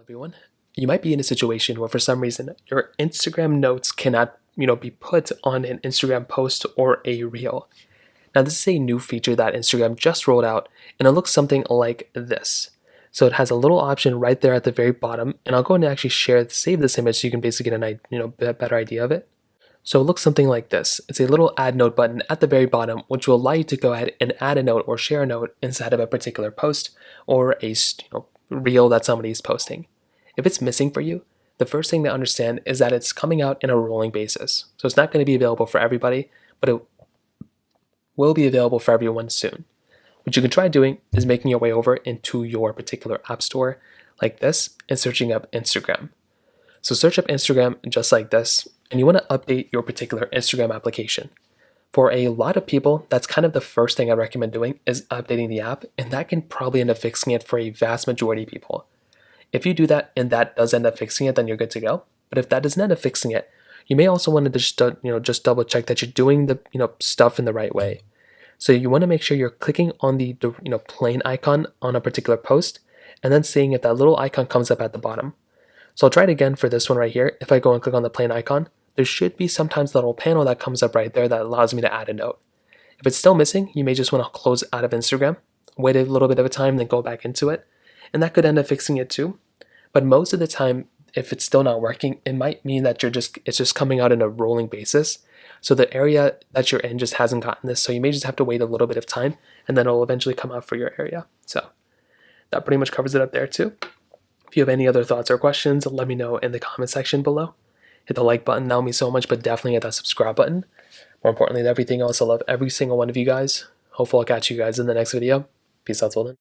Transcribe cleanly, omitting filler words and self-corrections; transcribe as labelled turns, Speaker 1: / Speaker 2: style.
Speaker 1: Everyone, you might be in a situation where for some reason your Instagram notes cannot, be put on an Instagram post or a reel. Now this is a new feature that Instagram just rolled out and it looks something like this. So it has a little option right there at the very bottom, and I'll go and actually save this image so you can basically get better idea of it. So it looks something like this. It's a little add note button at the very bottom, which will allow you to go ahead and add a note or share a note inside of a particular post or a reel that somebody is posting. If it's missing for you, the first thing to understand is that it's coming out in a rolling basis. So it's not going to be available for everybody, but it will be available for everyone soon. What you can try doing is making your way over into your particular app store like this and searching up Instagram. So search up Instagram just like this, and you want to update your particular Instagram application. For a lot of people, that's kind of the first thing I recommend doing is updating the app, and that can probably end up fixing it for a vast majority of people. If you do that and that does end up fixing it, then you're good to go. But if that doesn't end up fixing it, you may also want to just double check that you're doing the stuff in the right way. So you want to make sure you're clicking on the plane icon on a particular post, and then seeing if that little icon comes up at the bottom. So I'll try it again for this one right here. If I go and click on the plane icon, there should be sometimes a little panel that comes up right there that allows me to add a note. If it's still missing, you may just want to close out of Instagram, wait a little bit of a time, then go back into it, and that could end up fixing it too. But most of the time, if it's still not working, it might mean that it's just coming out in a rolling basis. So the area that you're in just hasn't gotten this. So you may just have to wait a little bit of time, and then it'll eventually come out for your area. So that pretty much covers it up there too. If you have any other thoughts or questions, let me know in the comment section below. Hit the like button, that would mean so much, but definitely hit that subscribe button. More importantly than everything else, I love every single one of you guys. Hopefully I'll catch you guys in the next video. Peace out till then.